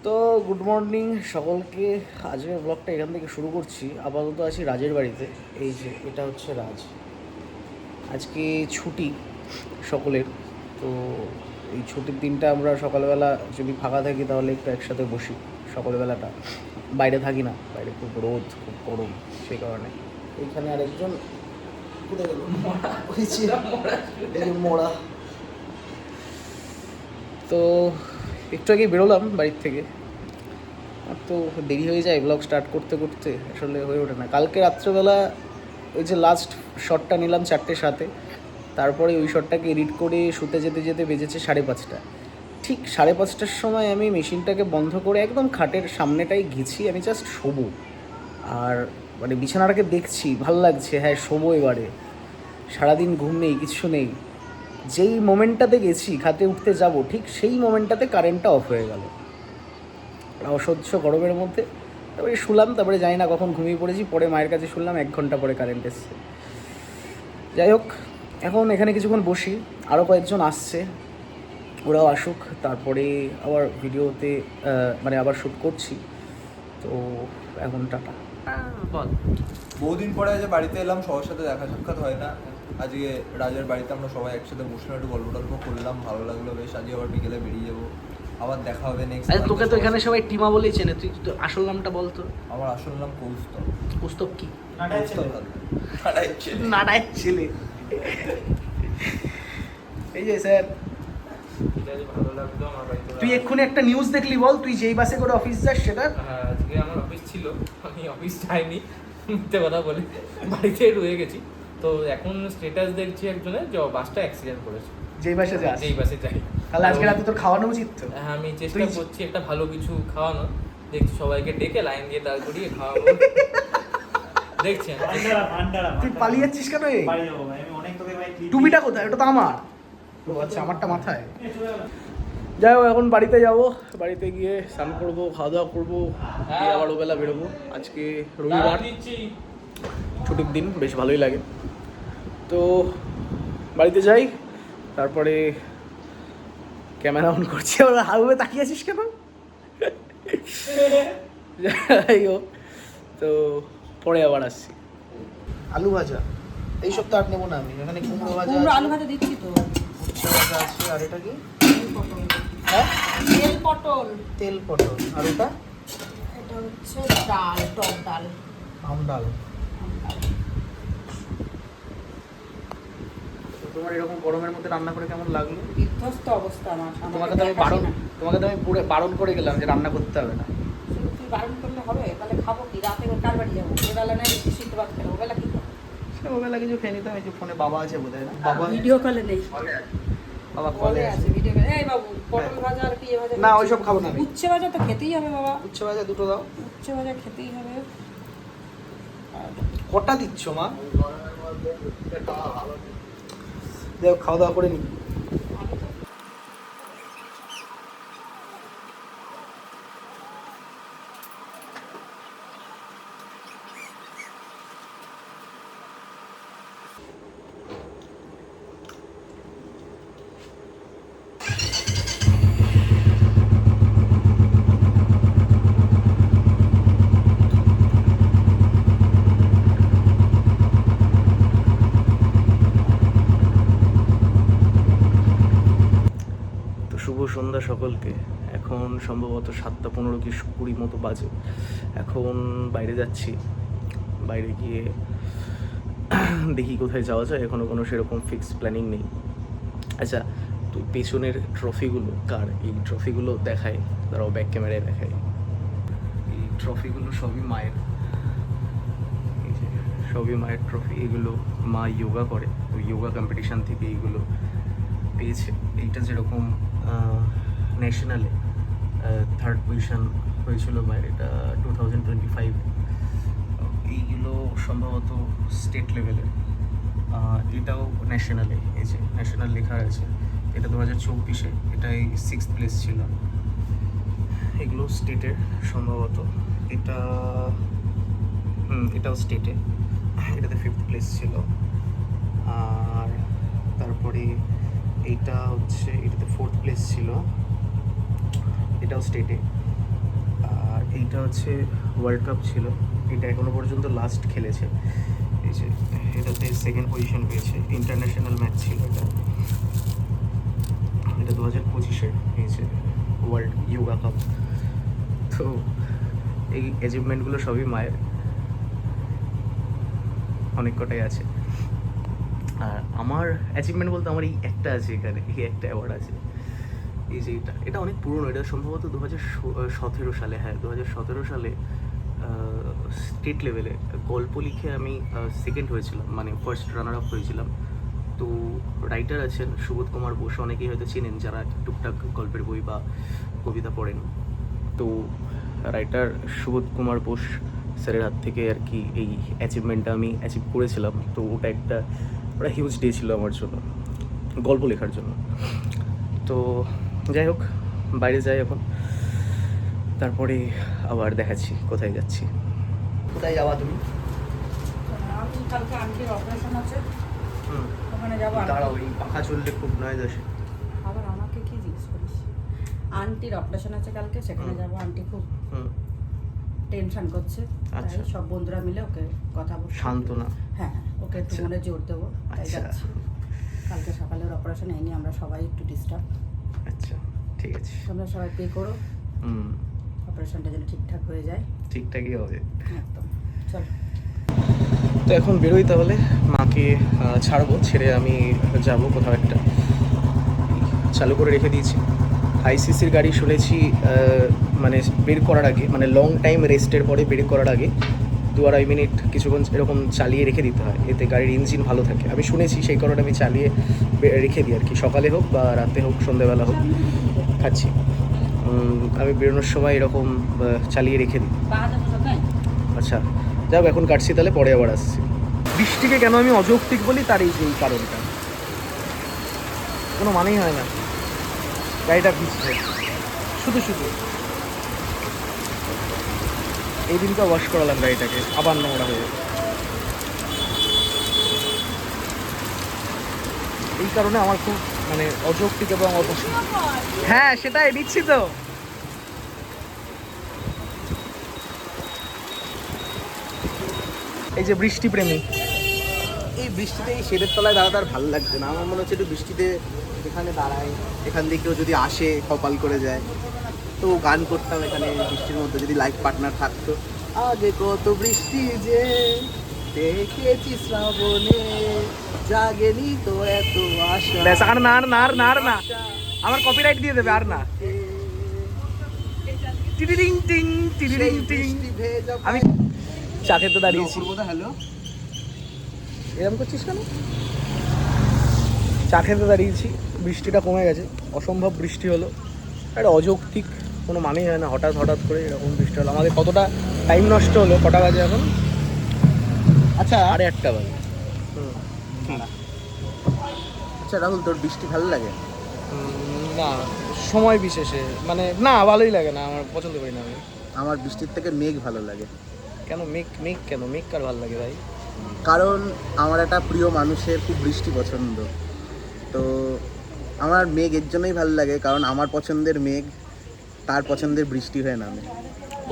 তো good morning সকলকে। আজকের ব্লগটা এখান থেকে শুরু করছি। আপাতত আছি রাজের বাড়িতে। এই যে এটা হচ্ছে রাজ। আজকে ছুটি সকলের। তো এই ছুটির দিনটা আমরা সকালবেলা যদি ফাঁকা থাকি তাহলে একটু একসাথে বসি। সকালবেলাটা বাইরে থাকি না, বাইরে খুব রোদ, খুব গরম, সেই কারণে। এইখানে আরেকজন কোথায় গেল? মোড়া। তো একটু আগে বেরোলাম বাড়ির থেকে। আর তো দেরি হয়ে যায় ব্লগ স্টার্ট করতে করতে, আসলে হয়ে ওঠে না। কালকে রাত্রেবেলা ওই যে লাস্ট শটটা নিলাম 4:07, তারপরে ওই শটটাকে এডিট করে শুতে যেতে যেতে বেজেছে 5:30। ঠিক 5:30টার সময় আমি মেশিনটাকে বন্ধ করে একদম খাটের সামনেটাই গেছি, আমি জাস্ট শোবো। আর মানে বিছানাটাকে দেখছি, ভাল লাগছে, হ্যাঁ শোবো এবারে, সারাদিন ঘুম নেই, কিচ্ছু নেই। যেই মোমেন্টটাতে গেছি খাটে উঠতে যাব, ঠিক সেই মোমেন্টটাতে কারেন্টটা অফ হয়ে গেল অসহ্য গরমের মধ্যে। তারপরে শুলাম, তারপরে জানি না কখন ঘুমিয়ে পড়েছি। পরে মায়ের কাছে শুনলাম 1 ঘন্টা পরে কারেন্ট এসছে। যাই হোক, এখন এখানে কিছুক্ষণ বসি, আরও কয়েকজন আসছে, ওরাও আসুক, তারপরে আবার ভিডিওতে মানে আবার শ্যুট করছি। তো এখন টাটা। বল। বহুদিন পরে আজ বাড়িতে এলাম, সবার সাথে দেখা সাক্ষাৎ হয় না। আজকে রাজের বাড়িতে আমরা সবাই একসাথে বসলাম, একটু গল্প টল্প করলাম, ভালো লাগলো বেশ। আজকে আবার বিকেলে বেরিয়ে যাবো, আবার দেখা হবে নেক্সট। আচ্ছা, তোকে তো এখানে সবাই টিমা বলেই চেনে, তুই তো আসল নামটা বল তো। আমার আসল নাম কৌস্তব। কৌস্তব কি? কৌস্তব নাডায়ের ছেলে। এই যে স্যার, ভালো লাগলো আমার বাড়িতে। তুই এক্ষুনি একটা নিউজ দেখলি, বল তুই যেই বাসে করে অফিস যাস সেটা। হ্যাঁ, আজকে আমার অফিস ছিল, আমি অফিস যাইনি, মিথ্যে কথা বলে বাড়িতে রয়ে গেছি। তো এখন স্ট্যাটাস দেখছি একজনের যে বাসটা অ্যাক্সিডেন্ট করেছে। যেই বাসে যাস, যেই বাসে যাই। তাহলে আজকে রাতে তোর খাওয়ানো উচিত তো। হ্যাঁ, আমি চেষ্টা করছি একটা ভালো কিছু খাওয়ানো। দেখছি সবাইকে ডেকে লাইন দিয়ে দাঁড় করিয়ে খাওয়াবো। দেখছেন তুই পালিয়ে যাচ্ছিস কেন? টুপিটা কোথায়? ওটা তো আমার। ও আচ্ছা, আমারটা মাথায়। যাই হোক, এখন বাড়িতে যাব। বাড়িতে গিয়ে স্নান করবো, খাওয়া দাওয়া করবো, দিয়ে আবার ওবেলা বেরোবো। আজকে রবিবার, ছুটির দিন, বেশ ভালোই লাগে। তো বাড়িতে যাই, তারপরে ক্যামেরা অন করছি। আবার হাউবে তাকিয়ে আছিস কেন? যাই হোক, তো পরে আবার আসছি। আলু ভাজা এইসব তো আর নেবো না আমি। এখানে কুমড়ো ভাজা, আলু ভাজা দিচ্ছি তো। উচ্ছে ভাজা আছে, আর এটা কি? তেল হ্যাঁ, পটল। তেল পটল। আর ওটা এটা হচ্ছে ডাল, টক ডাল। আম ডাল। তো তোমার এরকম গরমের মধ্যে রান্না করে কেমন লাগলো? বিধ্বস্ত অবস্থা আমার। তোমাকে তো আমি পুরো বারণ করে গেলাম যে রান্না করতে হবে না। শুধু তুই বারণ করলে হবে? তাহলে খাবো কি? রাতে কার বাড়ি যাবো? ওবেলা নাই সিদ্ধ ভাত খেলে, ওবেলা কি খাবো? সে ওবেলা কিছু খেয়ে নিতাম। এই যে ফোনে বাবা আছে বোধ হয়, না বাবা? ভিডিও কলে নেই। বাবা কলে কলে আছে আছে। ভিডিও কলে। এই বাবু, পটল ভাজা আর পিয়ে ভাজা। না, ওইসব খাবো না আমি। উচ্ছে ভাজা তো খেতেই হবে বাবা। উচ্ছে ভাজা দুটো দাও। উচ্ছে ভাজা খেতেই হবে। কটা দিচ্ছ মা? দেখো, খাওয়া দাওয়া করে নি। তো শুভ সন্ধ্যা সকলকে। এখন সম্ভবত 7:15 কি 20 মতো বাজে। এখন বাইরে যাচ্ছি। বাইরে গিয়ে দেখি কোথায় যাওয়া যায়। এখনও কোনো সেরকম ফিক্স প্ল্যানিং নেই। আচ্ছা, তো পেছনের ট্রফিগুলো কার? এই ট্রফিগুলো দেখায়, তারাও ব্যাক ক্যামেরায় দেখায়। এই ট্রফিগুলো সবই মায়ের। এই যে সবই মায়ের ট্রফি। এগুলো মা যোগা করে, ওই যোগা কম্পিটিশান থেকে এইগুলো পেয়েছে। এইটা যেরকম ন্যাশনালে 3rd পজিশন হয়েছিল মায়ের, এটা 2025। এইগুলো সম্ভবত স্টেট লেভেলের। এটাও ন্যাশনালে, এই যে ন্যাশনাল লেখা আছে। এটা 2024-এ, এটাই 6th প্লেস ছিল। এগুলো স্টেটের সম্ভবত। এটা এটাও স্টেটে, এটাতে 5th প্লেস ছিল। আর তারপরে এইটা হচ্ছে, এটাতে 4th প্লেস ছিল, এটাও স্টেটে। এইটা হচ্ছে ওয়ার্ল্ড কাপ ছিল, এটা এখনো পর্যন্ত লাস্ট খেলেছে। এই যে এটাতে সেকেন্ড পজিশন পেয়েছে, ইন্টারন্যাশনাল ম্যাচ ছিল এটা। এটা 2025-এর হয়েছে ওয়ার্ল্ড ইয়োগা কাপ। তো এই অ্যাচিভমেন্টগুলো সবই মায়ের, অনেক কটাই আছে। আর আমার অ্যাচিভমেন্ট বলতে আমার এই একটা আছে, এখানে এই একটা অ্যাওয়ার্ড আছে। এই যে এটা অনেক পুরনো, এটা সম্ভবত 2017 সালে, হ্যাঁ 2017 সালে স্টেট লেভেলে গল্প লিখে আমি সেকেন্ড হয়েছিলাম, মানে ফার্স্ট রানার আপ হয়েছিলাম। তো রাইটার আছেন সুবোধ কুমার বোস, অনেকেই হয়তো চেনেন যারা টুকটাক গল্পের বই বা কবিতা পড়েন। তো রাইটার সুবোধ কুমার বোস স্যারের হাত থেকে আর কি এই অ্যাচিভমেন্টটা আমি অ্যাচিভ করেছিলাম। তো ওটা একটা হিউজ ডে ছিল আমার জন্য, গল্প লেখার জন্য। তো যাই হোক, বাইরে যাই এখন, তারপরে আবার দেখাচ্ছি কোথায় যাচ্ছি। কোথায় যাওয়া তুমি? আমি কালকে আন্টির অপারেশন আছে, ওখানে যাবো। দাঁড়াও, এই পাখা চললে খুব নয়েজ আসে। আবার আমাকে কি জিজ্ঞেস করিস? আন্টির অপারেশন আছে কালকে, সেখানে যাবো। আন্টি খুব টেনশন করছে, আচ্ছা। তাই সব বন্ধুরা মিলে ওকে কথা বলছে, সান্ত্বনা। হ্যাঁ ওকে একটু আচ্ছা। মনে জোর দেবো, তাই আচ্ছা। যাচ্ছি। কালকে সকালের অপারেশন, এই নিয়ে আমরা সবাই একটু ডিস্টার্ব। আচ্ছা, ঠিক আছে। তোমরা সবাই পে করো, অপারেশনটা যেন ঠিকঠাক হয়ে যায়। ঠিকঠাকই হবে। একদম, চল। তো এখন বেরোই তাহলে, মাকে ছাড়বো, ছেড়ে আমি যাব কোথাও একটা। চালু করে রেখে দিয়েছি। আইসিসির গাড়ি শুনেছি মানে বের করার আগে, মানে লং টাইম রেস্টের পরে বের করার আগে 2-2.5 মিনিট কিছুক্ষণ এরকম চালিয়ে রেখে দিতে হয়, এতে গাড়ির ইঞ্জিন ভালো থাকে। আমি শুনেছি, সেই কারণে আমি চালিয়ে রেখে দিই আর কি, সকালে হোক বা রাতে হোক, সন্ধ্যেবেলা হোক খাচ্ছি। আমি বেরোনোর সময় এরকম চালিয়ে রেখে দিই। আচ্ছা যাক, এখন কাটছি তাহলে, পরে আবার আসছি। বৃষ্টিকে কেন আমি অযৌক্তিক বলি, তার এই যে এই কারণটা, কোনো মানেই হয় না। গাড়িটা ভিজছে শুধু শুধু। এই দিনটা ওয়াশ করালাম গাড়িটাকে, আবার নোংরা হয়ে যাবে। এই কারণে আমার খুব মানে অযৌক্তিক এবং অপছন্দ। হ্যাঁ সেটাই দিচ্ছি তো। এই যে বৃষ্টি প্রেমী, এই বৃষ্টিতে এই শেডের তলায় দাঁড়াতে আর ভালো লাগছে না। আমার মনে হচ্ছে একটু বৃষ্টিতে এখানে দাঁড়ায়, এখান দিয়ে কেউ যদি আসে কপাল করে যায়, তো গান করতাম এখানে বৃষ্টির মধ্যে, যদি লাইফ পার্টনার থাকতো। আগে কত বৃষ্টি যে দেখেছি শ্রাবণে, জাগেনি তো এত আশা। ব্যাস, আর না আর না আর না আর না, আমার কপিরাইট দিয়ে দেবে, আর না। টিডিং টিং টিডিং টিং। আমি চা খেতে দাঁড়িয়েছি। হ্যালো, এরকম করছিস কেন? চা খেতে দাঁড়িয়েছি, বৃষ্টিটা কমে গেছে, অসম্ভব বৃষ্টি হলো। একটা অযৌক্তিক, কোনো মানেই হয় না, হঠাৎ হঠাৎ করে এরকম বৃষ্টি হলো। আমাদের কতটা টাইম নষ্ট হলো। কটা বাজে এখন? আচ্ছা 1:30 বাজে। কি? আচ্ছা রাহুল, তোর বৃষ্টি ভালো লাগে? না, সময় বিশেষে মানে না, ভালোই লাগে না, আমার পছন্দ করি না আমি। আমার বৃষ্টির থেকে মেঘ ভালো লাগে। কেন মেঘ? মেঘ কেন? মেঘ কার ভালো লাগে ভাই? কারণ আমার একটা প্রিয় মানুষের খুব বৃষ্টি পছন্দ। তো আমার মেঘ এর জন্যই ভালো লাগে, কারণ আমার পছন্দের মেঘ তার পছন্দের বৃষ্টি হয়ে নামে।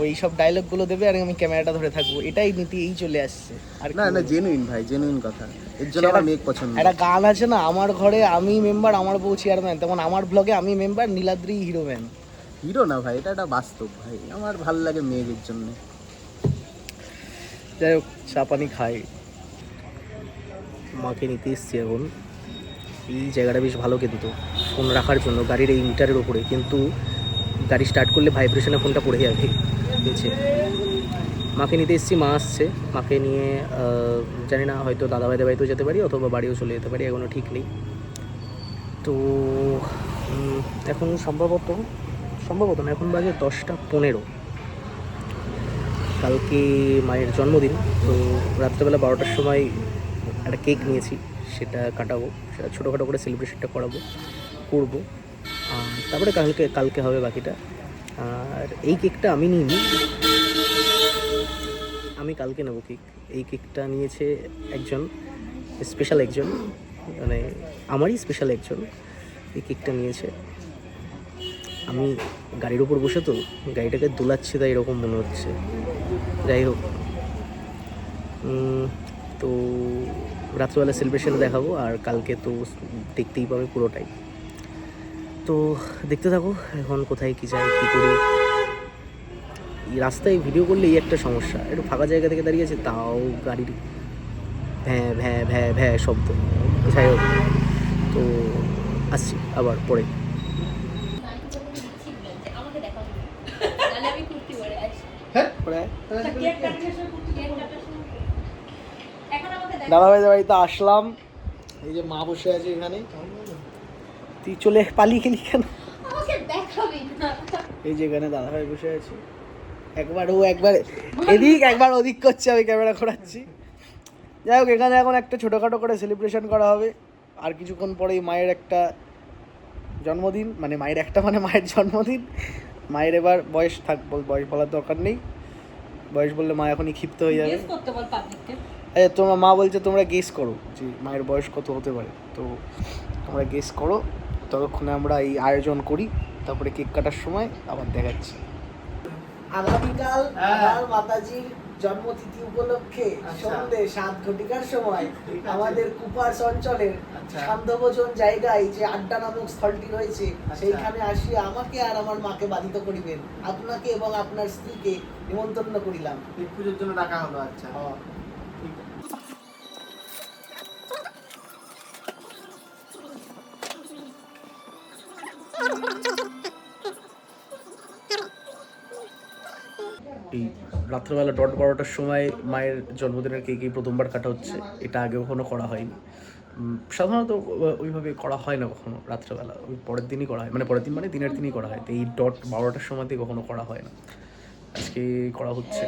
ওই সব ডায়লগগুলো দেবে আর আমি ক্যামেরাটা ধরে থাকবো, এটাই নীতি, এই চলে আসছে। আর না না, জেনুইন ভাই, জেনুইন কথা। এর জন্য আমার মেঘ পছন্দ। একটা গান আছে না, আমার ঘরে আমি মেম্বার, আমার বউ চেয়ারম্যান, তেমন আমার ব্লগে আমি মেম্বার, নীলাদ্রি হিরোম্যান। হিরো না ভাই, এটা একটা বাস্তব ভাই। আমার ভালো লাগে মেঘ এর জন্য। যাই হোক, চা পানি খাই। মাকে নিতে এসছি এখন। এই জায়গাটা বেশ ভালো কিন্তু ফোন রাখার জন্য, গাড়ির এই মিটারের ওপরে, কিন্তু গাড়ি স্টার্ট করলে ভাইব্রেশনে ফোনটা পড়ে যাবে নিচে। মাকে নিতে এসেছি, মা আসছে। মাকে নিয়ে জানি না, হয়তো দাদাভাইদের বাড়িতেও যেতে পারি অথবা বাড়িও চলে যেতে পারি, এখনও ঠিক নেই। তো এখন সম্ভবত না, এখন বাজে 10:15। কালকে মায়ের জন্মদিন, তো রাত্রেবেলা 12টার সময় একটা কেক নিয়েছি, সেটা কাটাবো, সেটা ছোটোখাটো করে সেলিব্রেশনটা করবো। তারপরে কালকে হবে বাকিটা। আর এই কেকটা আমি নিইনি, আমি কালকে নেবো কেক। এই কেকটা নিয়েছে একজন স্পেশাল, একজন মানে আমারই স্পেশাল একজন এই কেকটা নিয়েছে। আমি গাড়ির উপর বসে তো গাড়িটাকে দোলাচ্ছে, তাই এরকম মনে হচ্ছে। যাই হোক, তো রাত্রবেলা সেলিব্রেশন দেখাবো, আর কালকে তো দেখতেই পাবে পুরোটাই। তো দেখতে থাকো এখন কোথায় কী যাই, কী করি। এই রাস্তায় ভিডিও করলে এই একটা সমস্যা, একটু ফাঁকা জায়গা থেকে দাঁড়িয়েছে তাও গাড়ির ভ্যাঁ ভ্যাঁ ভ্যাঁ ভ্যাঁ শব্দ। যাই হোক, তো আসছি আবার পরে। দাদাভাইদের বাড়িতে আসলাম, এই যে মা বসে আছে এখানে। তুই চলে পালিয়ে গেলি কেন? এই যে এখানে দাদাভাই বসে আছে, একবার এদিক একবার ওদিক করছে, আমি ক্যামেরা ঘোরাচ্ছি। যাই হোক, এখানে এখন একটা ছোটোখাটো করে সেলিব্রেশন করা হবে। আর কিছুক্ষণ পরেই মায়ের একটা জন্মদিন, মানে মায়ের জন্মদিন। মায়ের এবার বয়স বয়স বলার দরকার নেই, বয়স বললে মা এখনই ক্ষিপ্ত হয়ে যাবে। তোমার মা বলছে তোমরা গেস করো যে মায়ের বয়স কত হতে পারে, তো তোমরা গেস করো। ততক্ষণে আমরা এই আয়োজন করি, তারপরে কেক কাটার সময় আবার দেখাচ্ছি। আগামীকাল আমার মাতাজির জন্মতিথি উপলক্ষে সন্ধ্যে 7 ঘটিকার সময় আমাদের কুপার্স অঞ্চলের সান্ধ্যভোজন জায়গায় যে আড্ডা নামক স্থলটি রয়েছে, সেইখানে আসিয়া আমাকে আর আমার মাকে বাধিত করিবেন। আপনাকে এবং আপনার স্ত্রীকে নিমন্ত্রণ করিলাম। পুজোর জন্য ডাকা হলো। আচ্ছা, এই রাত্রেবেলা 12টার সময় মায়ের জন্মদিনের কেকেই প্রথমবার কাটা হচ্ছে। এটা আগে কখনো করা হয়নি, সাধারণত ওইভাবে করা হয় না কখনো রাত্রেবেলা, ওই পরের দিনই করা হয়, মানে পরের দিন মানে দিনের দিনই করা হয়। তো এই 12টার সময়তে কখনো করা হয় না, আজকে করা হচ্ছে।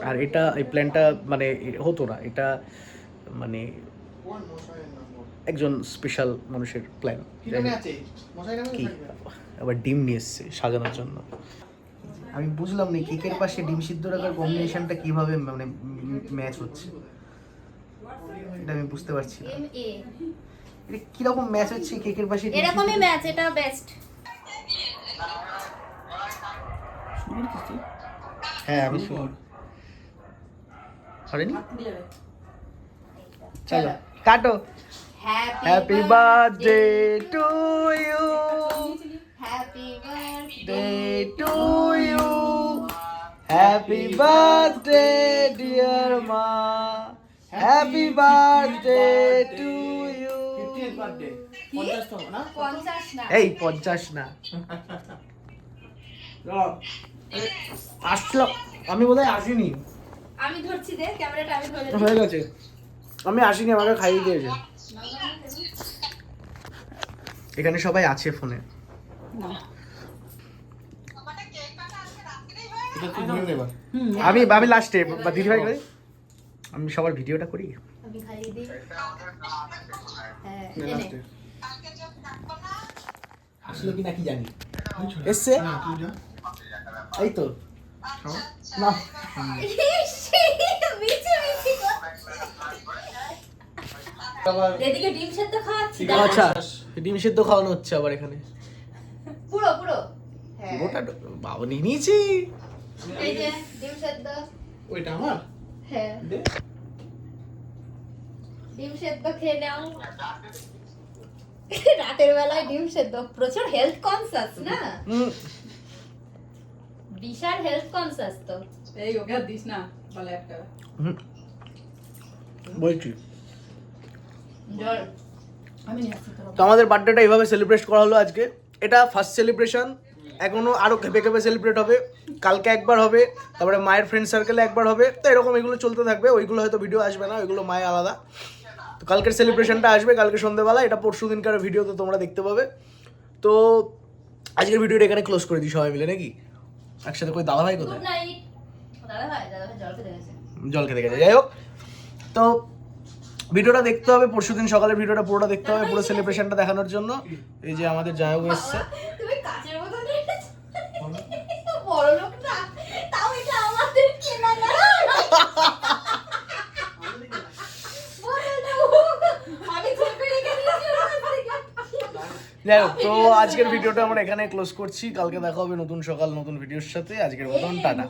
আর এটা এই প্ল্যানটা মানে হতো না, এটা মানে একজন স্পেশাল মানুষের প্ল্যান। কি আবার ডিম নিয়ে এসছে সাজানোর জন্য। আমি বুঝলাম না কেকের পাশে ডিম সিদ্ধ রাখার কম্বিনেশনটা কিভাবে মানে ম্যাচ হচ্ছে, এটা আমি বুঝতে পারছি না। এটা কিরকম ম্যাচ হচ্ছে কেকের পাশে? এরকমই ম্যাচ, এটা বেস্ট। হ্যাঁ আমি শুনি। হয়নি? চলো কাটো। Happy birthday to you, happy day to you, happy birthday dear মা, হ্যাপি বার্থডে টু ইউ। 50 না, এই 50 না, আসলো। আমি বোধহয় আসিনি। আমি ধরছি দে ক্যামেরাটা, আমি ধরে হয়ে গেছে, আমি আসিনি, আমাকে খাইয়ে দিয়েছে। এখানে সবাই আছে ফোনে। আমি লাস্টে দিদি ভাই করি, আমি সবার ভিডিওটা করি। আমি খাইয়ে দিই। হ্যাঁ, আসলে কি নাকি জানি এসছে, এই তো না এদিকে ডিম সেদ্ধ খাওয়াচ্ছি। আচ্ছা, ডিম সিদ্ধ খাওয়ানো হচ্ছে আবার এখানে। পুরো পুরো গোটা বাবা নিয়ে নিয়েছি। এই যে ডিম সেদ্ধ। ওইটা আমার। হ্যাঁ, ডিম সেদ্ধ খেয়ে নাও। রাতের বেলায় ডিম সেদ্ধ, প্রচুর হেলথ কনসাস না? বিশাল হেলথ কনসাস তো। এই ওকে আর দিস না, বলে একটা বলছি। জল তো আমাদের বার্থডেটা এইভাবে সেলিব্রেট করা হলো আজকে। এটা ফার্স্ট সেলিব্রেশন, এখনো আরো খেপে খেপে সেলিব্রেট হবে। কালকে একবার হবে, তারপরে মায়ের ফ্রেন্ড সার্কেলে একবার হবে। তো এরকম এগুলো চলতে থাকবে। ওইগুলো হয়তো ভিডিও আসবে না, ওইগুলো মায়ের আলাদা। তো কালকের সেলিব্রেশনটা আসবে কালকে সন্ধ্যেবেলা, এটা পরশু দিনকার ভিডিও তো তোমরা দেখতে পাবে। তো আজকের ভিডিওটা এখানে ক্লোজ করে দিই সবাই মিলে, নাকি একসাথে? কই দাদাভাই কোথায়? Good night. দাদাভাই জল খেতে গেছে। জল খেতে গেছে। যাই হোক, তো ভিডিওটা দেখতে হবে পরশুদিন সকালের ভিডিওটা পুরোটা দেখতে হবে, পুরো সেলিব্রেশনটা দেখানোর জন্য। এই যে আমাদের জায়গা এসছে। তুমি কাচের বোতল রেখেছো? বড় লোক না, তাও এটা আমাদের কেনা না। আমি ছোট রেখে দিয়েছি। যাই হোক, তো আজকের ভিডিওটা আমরা এখানে ক্লোজ করছি। কালকে দেখা হবে নতুন সকাল নতুন ভিডিওর সাথে। আজকের মতন টাটা।